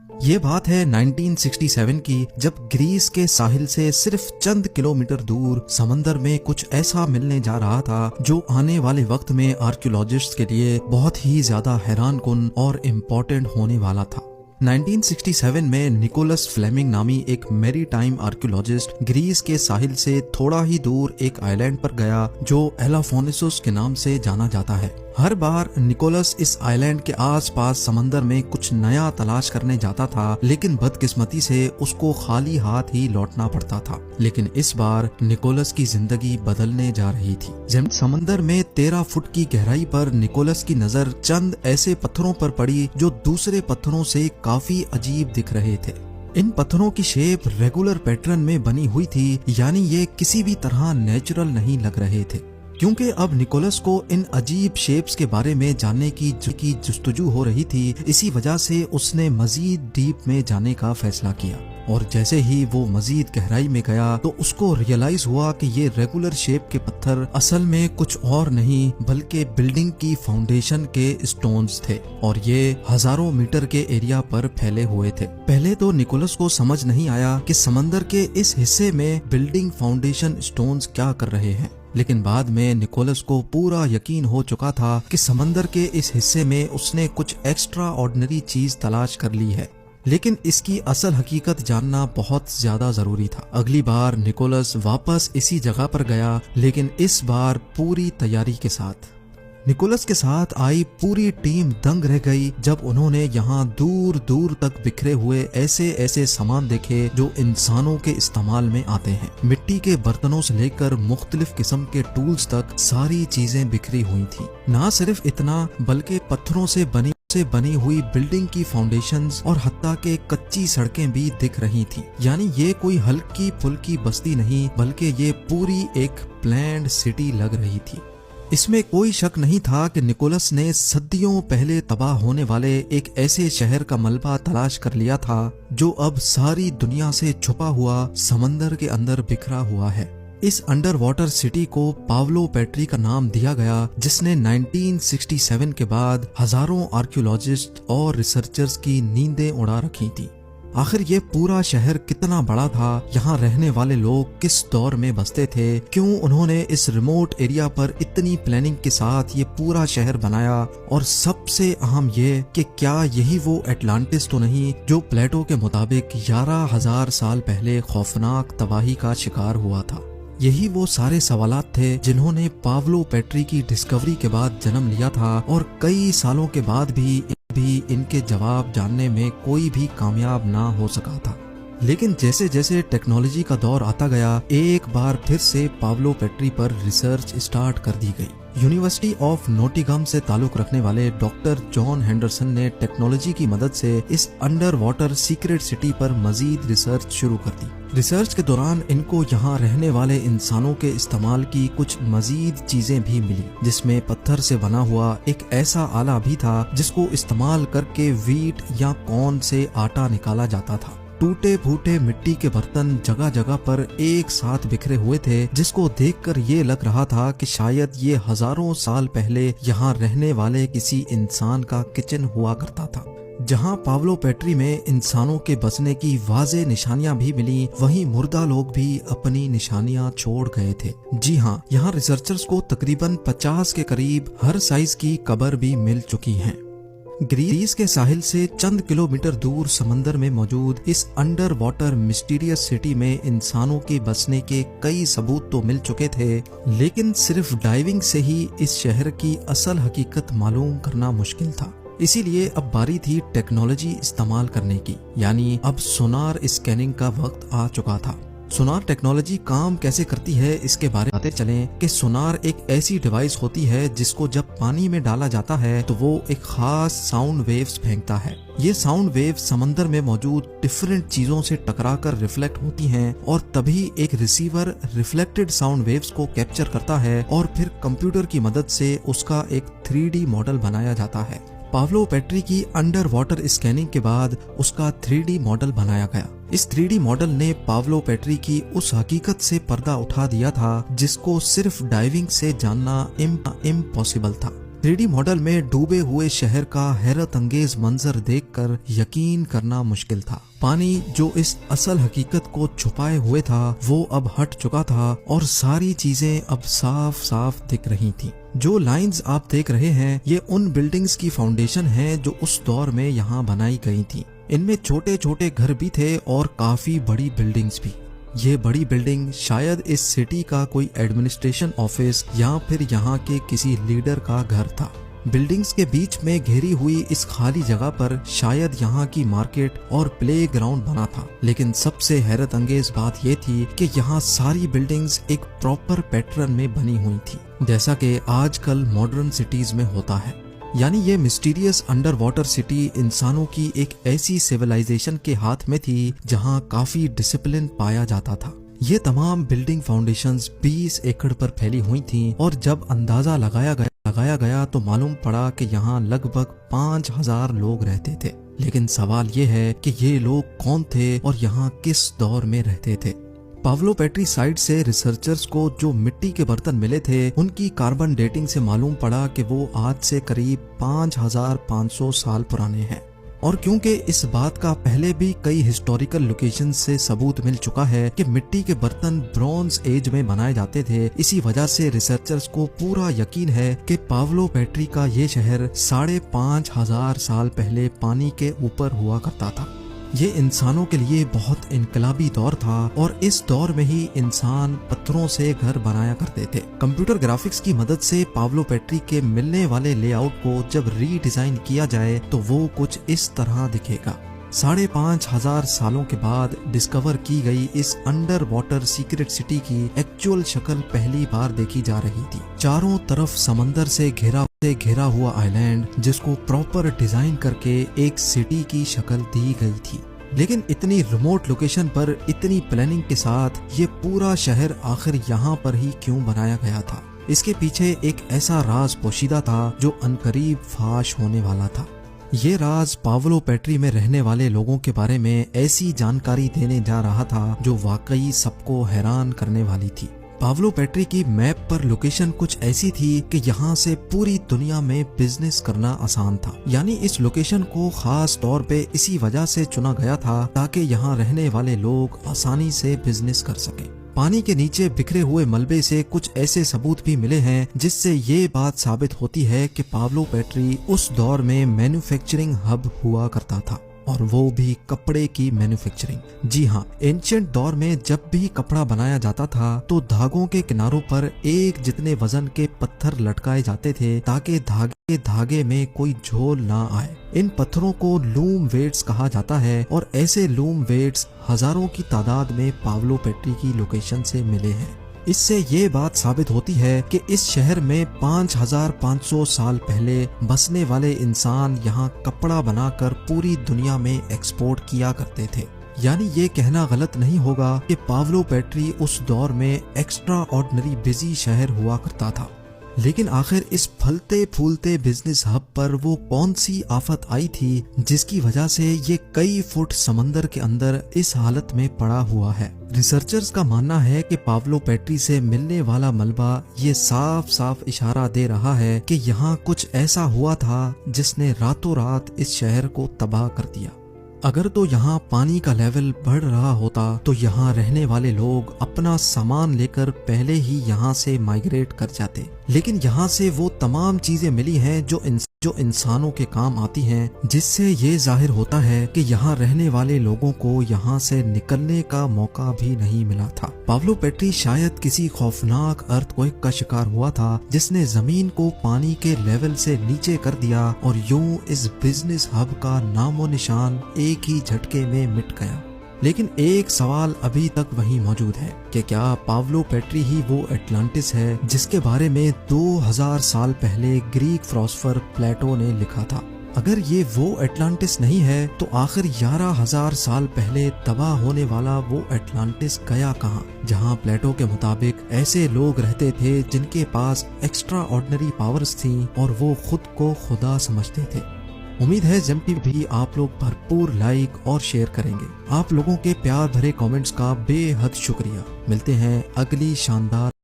ये बात है 1967 की, जब ग्रीस के साहिल से सिर्फ चंद किलोमीटर दूर समंदर में कुछ ऐसा मिलने जा रहा था जो आने वाले वक्त में आर्कियोलॉजिस्ट्स के लिए बहुत ही ज्यादा हैरानकुन और इम्पोर्टेंट होने वाला था। 1967 में निकोलस फ्लेमिंग नामी एक मैरीटाइम आर्कियोलॉजिस्ट ग्रीस के साहिल से थोड़ा ही दूर एक आइलैंड पर गया जो एलाफोनिसुस के नाम से जाना जाता है। हर बार निकोलस इस आइलैंड के आसपास समंदर में कुछ नया तलाश करने जाता था, लेकिन बदकिस्मती से उसको खाली हाथ ही लौटना पड़ता था। लेकिन इस बार निकोलस की जिंदगी बदलने जा रही थी। जब समंदर में 13 फुट की गहराई पर निकोलस की नजर चंद ऐसे पत्थरों पर पड़ी जो दूसरे पत्थरों से काफी अजीब दिख रहे थे। इन पत्थरों की शेप रेगुलर पैटर्न में बनी हुई थी, यानी ये किसी भी तरह नेचुरल नहीं लग रहे थे। क्योंकि अब निकोलस को इन अजीब शेप्स के बारे में जानने की जुस्तजू हो रही थी, इसी वजह से उसने मजीद डीप में जाने का फैसला किया। और जैसे ही वो मजीद गहराई में गया तो उसको रियलाइज हुआ कि ये रेगुलर शेप के पत्थर असल में कुछ और नहीं बल्कि बिल्डिंग की फाउंडेशन के स्टोन्स थे, और ये हजारों मीटर के एरिया पर फैले हुए थे। पहले तो निकोलस को समझ नहीं आया कि समंदर के इस हिस्से में बिल्डिंग फाउंडेशन स्टोन्स क्या कर रहे हैं, लेकिन बाद में निकोलस को पूरा यकीन हो चुका था कि समंदर के इस हिस्से में उसने कुछ एक्स्ट्रा ऑर्डिनरी चीज तलाश कर ली है। लेकिन इसकी असल हकीकत जानना बहुत ज्यादा जरूरी था। अगली बार निकोलस वापस इसी जगह पर गया, लेकिन इस बार पूरी तैयारी के साथ। निकोलस के साथ आई पूरी टीम दंग रह गई जब उन्होंने यहाँ दूर दूर तक बिखरे हुए ऐसे ऐसे सामान देखे जो इंसानों के इस्तेमाल में आते हैं। मिट्टी के बर्तनों से लेकर मुख्तलिफ किस्म के टूल्स तक सारी चीजें बिखरी हुई थी। ना सिर्फ इतना, बल्कि पत्थरों से बनी हुई बिल्डिंग की फाउंडेशंस और हत्ता के कच्ची सड़कें भी दिख रही थी। यानी ये कोई हल्की फुल्की बस्ती नहीं, बल्कि ये पूरी एक प्लैन्ड सिटी लग रही थी। इसमें कोई शक नहीं था कि निकोलस ने सदियों पहले तबाह होने वाले एक ऐसे शहर का मलबा तलाश कर लिया था जो अब सारी दुनिया से छुपा हुआ समंदर के अंदर बिखरा हुआ है। इस अंडर वाटर सिटी को पावलो पेट्री का नाम दिया गया, जिसने 1967 के बाद हजारों आर्कियोलॉजिस्ट और रिसर्चर्स की नींदें उड़ा रखी थी। आखिर ये पूरा शहर कितना बड़ा था, यहाँ रहने वाले लोग किस दौर में बसते थे, क्यों उन्होंने इस रिमोट एरिया पर इतनी प्लानिंग के साथ ये पूरा शहर बनाया, और सबसे अहम ये कि क्या यही वो एटलांटिस तो नहीं जो प्लेटो के मुताबिक 11,000 साल पहले खौफनाक तबाही का शिकार हुआ था। यही वो सारे सवालात थे जिन्होंने पावलो पेट्री की डिस्कवरी के बाद जन्म लिया था, और कई सालों के बाद भी इनके जवाब जानने में कोई भी कामयाब ना हो सका था। लेकिन जैसे जैसे टेक्नोलॉजी का दौर आता गया, एक बार फिर से पावलो पेट्री पर रिसर्च स्टार्ट कर दी गई। यूनिवर्सिटी ऑफ नोटिंघम से ताल्लुक रखने वाले डॉक्टर जॉन हेंडरसन ने टेक्नोलॉजी की मदद से इस अंडर वाटर सीक्रेट सिटी पर मजीद रिसर्च शुरू कर दी। रिसर्च के दौरान इनको यहाँ रहने वाले इंसानों के इस्तेमाल की कुछ मजीद चीजें भी मिली, जिसमें पत्थर से बना हुआ एक ऐसा आला भी था जिसको इस्तेमाल करके वीट या कॉर्न से आटा निकाला जाता था। टूटे फूटे मिट्टी के बर्तन जगह जगह पर एक साथ बिखरे हुए थे, जिसको देखकर ये लग रहा था कि शायद ये हजारों साल पहले यहाँ रहने वाले किसी इंसान का किचन हुआ करता था। जहाँ पावलो पेट्री में इंसानों के बसने की वाज़े निशानियां भी मिली, वहीं मुर्दा लोग भी अपनी निशानियां छोड़ गए थे। जी हाँ, यहाँ रिसर्चर्स को तकरीबन 50 के करीब हर साइज की कब्र भी मिल चुकी हैं। ग्रीस के साहिल से चंद किलोमीटर दूर समंदर में मौजूद इस अंडर वाटर मिस्टीरियस सिटी में इंसानों के बसने के कई सबूत तो मिल चुके थे, लेकिन सिर्फ डाइविंग से ही इस शहर की असल हकीकत मालूम करना मुश्किल था। इसीलिए अब बारी थी टेक्नोलॉजी इस्तेमाल करने की, यानी अब सोनार स्कैनिंग का वक्त आ चुका था। सोनार टेक्नोलॉजी काम कैसे करती है इसके बारे में बताते चलें कि सोनार एक ऐसी डिवाइस होती है जिसको जब पानी में डाला जाता है तो वो एक खास साउंड वेव्स फेंकता है। ये साउंड वेव्स समंदर में मौजूद डिफरेंट चीजों से टकराकर रिफ्लेक्ट होती हैं, और तभी एक रिसीवर रिफ्लेक्टेड साउंड वेव्स को कैप्चर करता है और फिर कंप्यूटर की मदद से उसका एक 3D मॉडल बनाया जाता है। पावलो पेट्री की अंडर वाटर स्कैनिंग के बाद उसका 3D मॉडल बनाया गया। इस 3D मॉडल ने पावलो पेट्री की उस हकीकत से पर्दा उठा दिया था जिसको सिर्फ डाइविंग से जानना इम्पॉसिबल था। 3D मॉडल में डूबे हुए शहर का हैरत अंगेज मंजर देखकर यकीन करना मुश्किल था। पानी जो इस असल हकीकत को छुपाए हुए था वो अब हट चुका था और सारी चीजें अब साफ साफ दिख रही थीं। जो लाइंस आप देख रहे हैं ये उन बिल्डिंग्स की फाउंडेशन है जो उस दौर में यहाँ बनाई गई थी। इनमें छोटे छोटे घर भी थे और काफी बड़ी बिल्डिंग्स भी। ये बड़ी बिल्डिंग शायद इस सिटी का कोई एडमिनिस्ट्रेशन ऑफिस या फिर यहाँ के किसी लीडर का घर था। बिल्डिंग्स के बीच में घेरी हुई इस खाली जगह पर शायद यहाँ की मार्केट और प्ले ग्राउंड बना था। लेकिन सबसे हैरत अंगेज बात ये थी कि यहाँ सारी बिल्डिंग्स एक प्रॉपर पैटर्न में बनी हुई थी, जैसा कि आजकल मॉडर्न सिटीज में होता है। यानी ये मिस्टीरियस अंडर वाटर सिटी इंसानों की एक ऐसी सिविलाइजेशन के हाथ में थी जहाँ काफी डिसिप्लिन पाया जाता था। ये तमाम बिल्डिंग फाउंडेशंस 20 एकड़ पर फैली हुई थीं और जब अंदाजा लगाया गया तो मालूम पड़ा कि यहाँ लगभग 5000 लोग रहते थे। लेकिन सवाल ये है कि ये लोग कौन थे और यहाँ किस दौर में रहते थे। पावलो पेट्री साइट से रिसर्चर्स को जो मिट्टी के बर्तन मिले थे उनकी कार्बन डेटिंग से मालूम पड़ा कि वो आज से करीब 5500 साल पुराने हैं। और क्योंकि इस बात का पहले भी कई हिस्टोरिकल लोकेशन से सबूत मिल चुका है कि मिट्टी के बर्तन ब्रॉन्ज एज में बनाए जाते थे, इसी वजह से रिसर्चर्स को पूरा यकीन है कि पावलो पेट्री का ये शहर 5500 साल पहले पानी के ऊपर हुआ करता था। ये इंसानों के लिए बहुत इनकलाबी दौर था और इस दौर में ही इंसान पत्थरों से घर बनाया करते थे। कंप्यूटर ग्राफिक्स की मदद से पावलो पेट्री के मिलने वाले लेआउट को जब रीडिजाइन किया जाए तो वो कुछ इस तरह दिखेगा। 5500 सालों के बाद डिस्कवर की गई इस अंडर वाटर सीक्रेट सिटी की एक्चुअल शक्ल पहली बार देखी जा रही थी। चारों तरफ समंदर से घेरा हुआ आइलैंड जिसको प्रॉपर डिजाइन करके एक सिटी की शक्ल दी गई थी। लेकिन इतनी रिमोट लोकेशन पर इतनी प्लानिंग के साथ ये पूरा शहर आखिर यहाँ पर ही क्यों बनाया गया था? इसके पीछे एक ऐसा राज पोशीदा था जो अनकरीब फाश होने वाला था। ये राज पावलो पेट्री में रहने वाले लोगों के बारे में ऐसी जानकारी देने जा रहा था जो वाकई सबको हैरान करने वाली थी। पावलो पेट्री की मैप पर लोकेशन कुछ ऐसी थी कि यहाँ से पूरी दुनिया में बिजनेस करना आसान था। यानी इस लोकेशन को खास तौर पे इसी वजह से चुना गया था ताकि यहाँ रहने वाले लोग आसानी से बिजनेस कर सकें। पानी के नीचे बिखरे हुए मलबे से कुछ ऐसे सबूत भी मिले हैं जिससे ये बात साबित होती है कि पावलो पेट्री उस दौर में मैन्युफैक्चरिंग हब हुआ करता था, और वो भी कपड़े की मैन्युफैक्चरिंग। जी हाँ, एंशिएंट दौर में जब भी कपड़ा बनाया जाता था तो धागों के किनारों पर एक जितने वजन के पत्थर लटकाए जाते थे ताकि धागे में कोई झोल ना आए। इन पत्थरों को लूम वेट्स कहा जाता है और ऐसे लूम वेट्स हजारों की तादाद में पावलो पेट्री की लोकेशन से मिले हैं। इससे ये बात साबित होती है कि इस शहर में 5500 साल पहले बसने वाले इंसान यहाँ कपड़ा बनाकर पूरी दुनिया में एक्सपोर्ट किया करते थे। यानी ये कहना गलत नहीं होगा कि पावलो पेट्री उस दौर में एक्स्ट्रा ऑर्डिनरी बिजी शहर हुआ करता था। लेकिन आखिर इस फलते फूलते बिजनेस हब पर वो कौन सी आफत आई थी जिसकी वजह से ये कई फुट समंदर के अंदर इस हालत में पड़ा हुआ है? रिसर्चर्स का मानना है कि पावलो पेट्री से मिलने वाला मलबा ये साफ साफ इशारा दे रहा है कि यहाँ कुछ ऐसा हुआ था जिसने रातों रात इस शहर को तबाह कर दिया। अगर तो यहाँ पानी का लेवल बढ़ रहा होता तो यहाँ रहने वाले लोग अपना सामान लेकर पहले ही यहाँ से माइग्रेट कर जाते। लेकिन यहाँ से वो तमाम चीजें मिली हैं जो इंसानों के काम आती हैं, जिससे ये जाहिर होता है कि यहाँ रहने वाले लोगों को यहाँ से निकलने का मौका भी नहीं मिला था। पावलो पेट्री शायद किसी खौफनाक अर्थक्वेक का शिकार हुआ था जिसने जमीन को पानी के लेवल से नीचे कर दिया और यूं इस बिजनेस हब का नामो निशान एक ही झटके में मिट गया। लेकिन एक सवाल अभी तक वहीं मौजूद है कि क्या पावलो पेट्री ही वो एटलांटिस है जिसके बारे में 2000 साल पहले ग्रीक फिलोसोफर प्लेटो ने लिखा था? अगर ये वो एटलांटिस नहीं है तो आखिर 11000 साल पहले तबाह होने वाला वो एटलांटिस गया कहाँ, जहाँ प्लेटो के मुताबिक ऐसे लोग रहते थे जिनके पास एक्स्ट्रा ऑर्डिनरी पावर्स थी और वो खुद को खुदा समझते थे। उम्मीद है जेमटी भी आप लोग भरपूर लाइक और शेयर करेंगे। आप लोगों के प्यार भरे कमेंट्स का बेहद शुक्रिया। मिलते हैं अगली शानदार